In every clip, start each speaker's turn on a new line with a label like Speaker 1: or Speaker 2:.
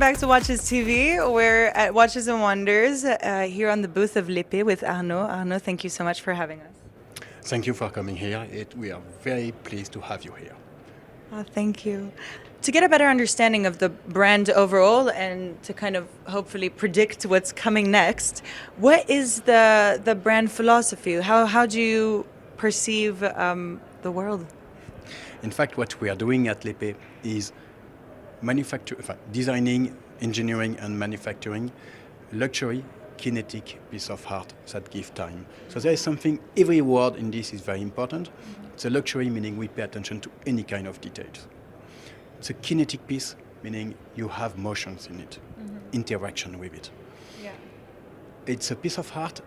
Speaker 1: back to Watches TV. We're at Watches and Wonders here on the booth of Lipe with Arnaud. Arnaud, thank you so much for having us.
Speaker 2: Thank you for coming here. We are very pleased to have you here.
Speaker 1: Thank you. To get a better understanding of the brand overall and to kind of hopefully predict what's coming next, what is the brand philosophy? How do you perceive the world?
Speaker 2: In fact, what we are doing at Lipe is designing, engineering, and manufacturing luxury, kinetic piece of art that give time. So there is something, every word in this is very important. It's a luxury, meaning we pay attention to any kind of details. It's a kinetic piece, meaning you have motions in it, interaction with it.
Speaker 1: Yeah.
Speaker 2: It's a piece of art.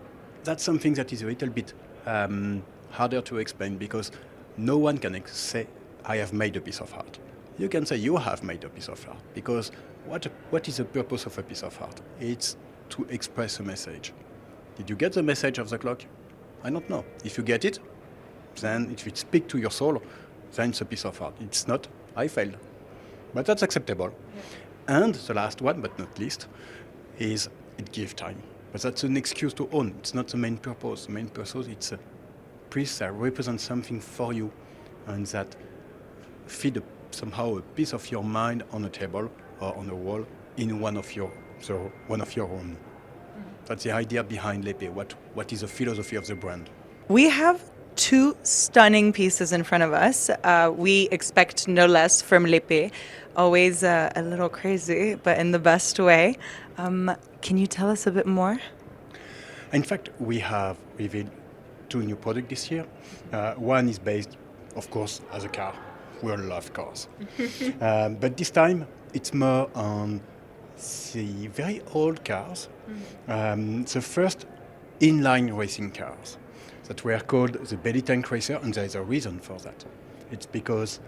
Speaker 2: That's something that is a little bit harder to explain because no one can say, I have made a piece of art. You can say you have made a piece of art because what is the purpose of a piece of art? It's to express a message. Did you get the message of the clock? I don't know. If you get it, then if it speaks to your soul, then it's a piece of art. It's not, I failed. But that's acceptable. Yeah. And the last one, but not least, is it gives time. But that's an excuse to own. It's not the main purpose. The main purpose, it's a piece that represents something for you and that feed somehow a piece of your mind on a table or on a wall in one of your own. That's the idea behind Lipe. What is the philosophy of the brand?
Speaker 1: We have two stunning pieces in front of us. We expect no less from Lipe. Always a little crazy, but in the best way. Can you tell us a bit more?
Speaker 2: In fact, we have revealed two new products this year. One is based, of course, as a car. We all love cars. But this time, it's more on the very old cars, the first inline racing cars that were called the belly tank racer, and there is a reason for that. It's because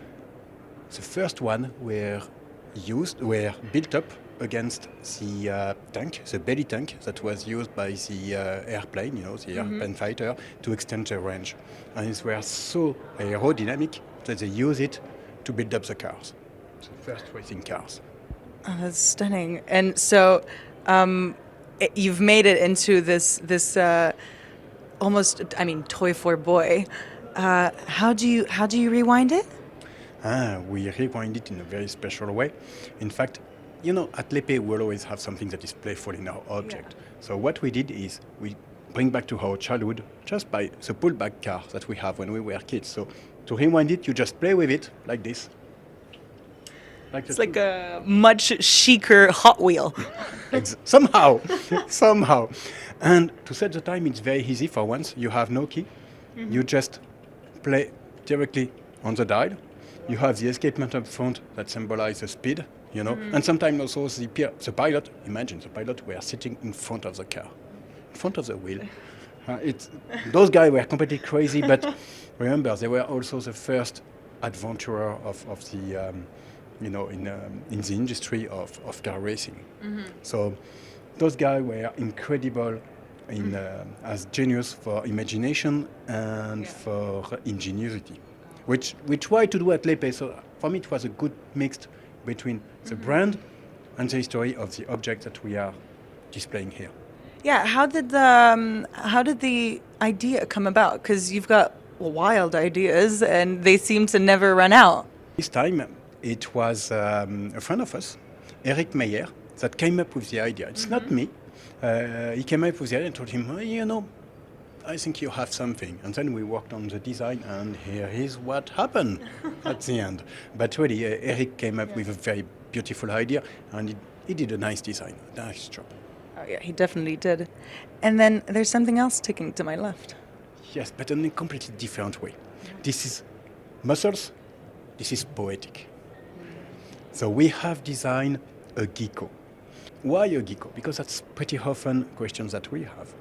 Speaker 2: the first one were built up against the tank, the belly tank that was used by the airplane, the airplane fighter, to extend the range. And it were so aerodynamic that they use it to build up the cars, the first racing cars.
Speaker 1: Oh, that's stunning. And so you've made it into this almost, toy for boy. How do you rewind it?
Speaker 2: We rewind it in a very special way. In fact, at Lipe we'll always have something that is playful in our object. Yeah. So what we did is we bring back to our childhood just by the pullback car that we have when we were kids. So to rewind it, you just play with it like this.
Speaker 1: It's like a much chicer Hot Wheel.
Speaker 2: Somehow. And to set the time, it's very easy for once. You have no key. You just play directly on the dial. You have the escapement up front that symbolizes the speed, And sometimes also the pilot, imagine the pilot were sitting in front of the car, in front of the wheel. Those guys were completely crazy, but remember, they were also the first adventurer of the, in the industry of car racing. So those guys were incredible as genius for imagination and for ingenuity, which we try to do at Lipe. So for me, it was a good mix between the brand and the history of the object that we are displaying here.
Speaker 1: Yeah, how did the idea come about? Because you've got wild ideas, and they seem to never run out.
Speaker 2: This time, it was a friend of us, Eric Meyer, that came up with the idea. It's not me. He came up with the idea and told him, I think you have something. And then we worked on the design, and here is what happened at the end. But really, Eric came up with a very beautiful idea, and he did a nice design, a nice job.
Speaker 1: Oh yeah, he definitely did. And then there's something else sticking to my left.
Speaker 2: Yes, but in a completely different way. This is muscles, this is poetic. So we have designed a Gecko. Why a Gecko? Because that's pretty often questions that we have.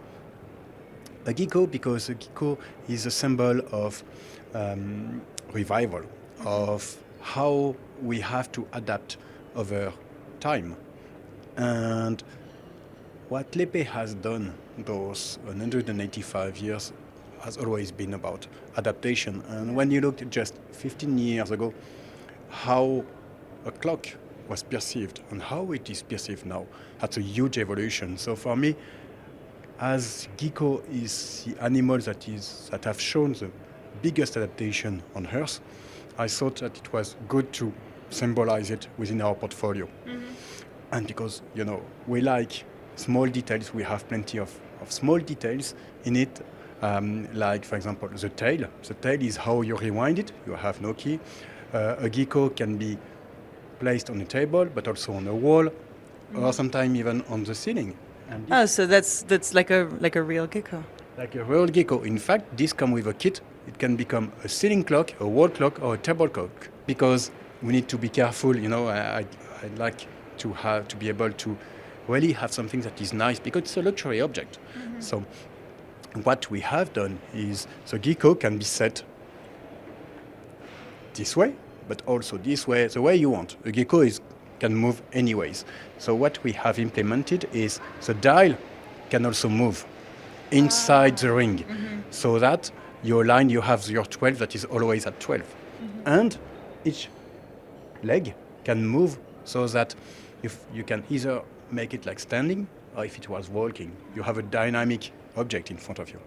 Speaker 2: A Gecko because a Gecko is a symbol of revival, of how we have to adapt over time. And what Lipe has done those 185 years has always been about adaptation. And when you look at just 15 years ago, how a clock was perceived and how it is perceived now. That's a huge evolution. So for me, as Gecko is the animal that have shown the biggest adaptation on Earth, I thought that it was good to symbolize it within our portfolio. And because, we like small details, we have plenty of small details in it, like, for example, the tail. The tail is how you rewind it. You have no key. A gecko can be placed on a table, but also on a wall, or sometimes even on the ceiling. And
Speaker 1: Oh, so that's like a real gecko.
Speaker 2: like a real gecko. In fact, this comes with a kit. It can become a ceiling clock, a wall clock, or a table clock. Because we need to be careful. I like to be able to really have something that is nice because it's a luxury object. So what we have done is the gecko can be set this way, but also this way, the way you want. A gecko can move anyways. So what we have implemented is the dial can also move inside the ring, so that your line, you have your 12 that is always at 12. And each leg can move so that if you can either make it like standing or if it was walking, you have a dynamic object in front of you.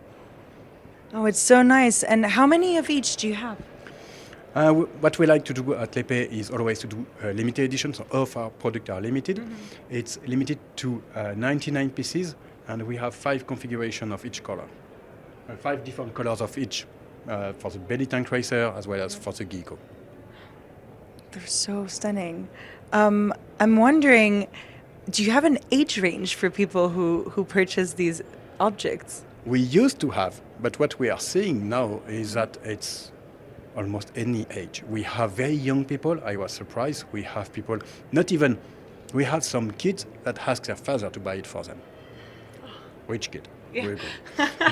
Speaker 1: Oh, it's so nice. And how many of each do you have?
Speaker 2: What we like to do at Lipe is always to do limited editions. So all of our products are limited. It's limited to 99 pieces, and we have 5 configurations of each color. 5 different colors of each for the belly tank racer as well as for the gecko.
Speaker 1: They're so stunning. I'm wondering, do you have an age range for people who purchase these objects?
Speaker 2: We used to have, but what we are seeing now is that it's almost any age. We have very young people. I was surprised. We have people, we have some kids that ask their father to buy it for them. Which kid?
Speaker 1: Yeah.
Speaker 2: Very good.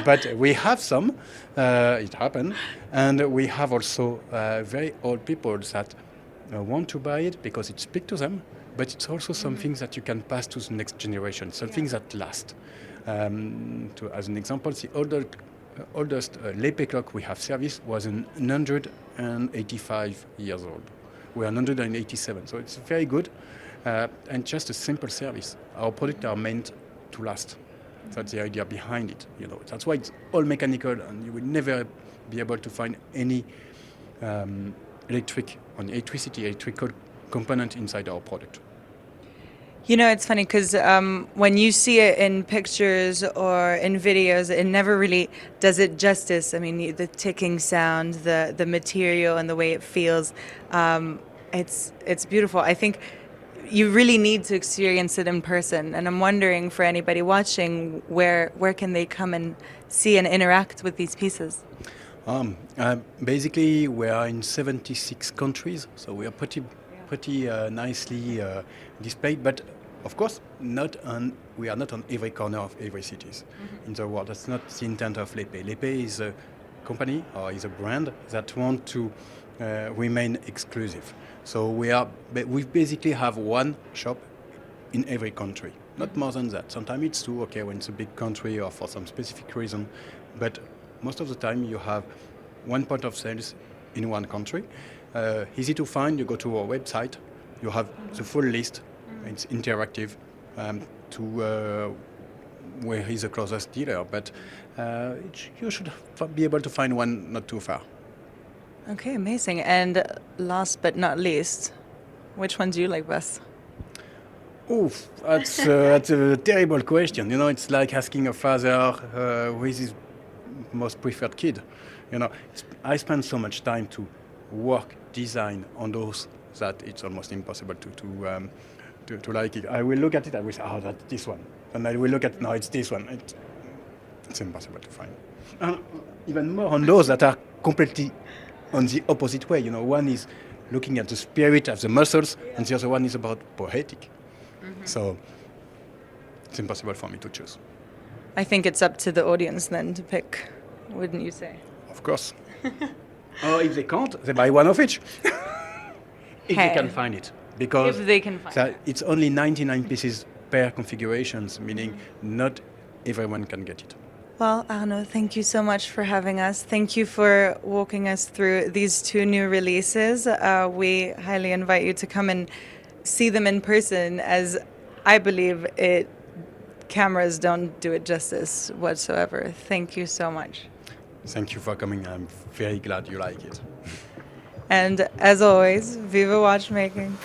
Speaker 2: But we have some, it happened, and we have also very old people that want to buy it because it speaks to them, but it's also something that you can pass to the next generation, something that lasts. As an example, the oldest Lipe clock we have service was 185 years old. We are 187, so it's very good and just a simple service. Our products are meant to last. That's the idea behind it. That's why it's all mechanical, and you will never be able to find any electrical component inside our product.
Speaker 1: It's funny because when you see it in pictures or in videos, it never really does it justice. I mean, the ticking sound, the material, and the way it feels, it's beautiful. I think you really need to experience it in person. And I'm wondering, for anybody watching, where can they come and see and interact with these pieces?
Speaker 2: Basically, we are in 76 countries, so we are pretty nicely displayed. But of course, we are not on every corner of every cities in the world. That's not the intent of Lipe. Lipe is a company or is a brand that want to remain exclusive. So we basically have one shop in every country, not more than that. Sometimes it's 2, when it's a big country or for some specific reason, but most of the time you have one point of sales in one country. Easy to find. You go to our website, you have the full list. It's interactive to where is the closest dealer, but you should be able to find one not too far.
Speaker 1: Okay, amazing. And last but not least, which one do you like best?
Speaker 2: Oof, that's a terrible question. It's like asking a father who is his most preferred kid. I spend so much time to work, design on those that it's almost impossible to like it. I will look at it, I will say, that's this one. And I will look at, no, it's this one. It's impossible to find. Even more on those that are completely on the opposite way. One is looking at the spirit of the muscles, and the other one is about poetic. So it's impossible for me to choose.
Speaker 1: I think it's up to the audience then to pick, wouldn't you say?
Speaker 2: Of course. Or if they can't, they buy one of each. If they can find it. Because
Speaker 1: if they can find it.
Speaker 2: It's only 99 pieces per configurations, meaning not everyone can get it.
Speaker 1: Well, Arnaud, thank you so much for having us. Thank you for walking us through these 2 new releases. We highly invite you to come and see them in person, as I believe it. Cameras don't do it justice whatsoever. Thank you so much.
Speaker 2: Thank you for coming. I'm very glad you like it.
Speaker 1: And as always, viva watchmaking.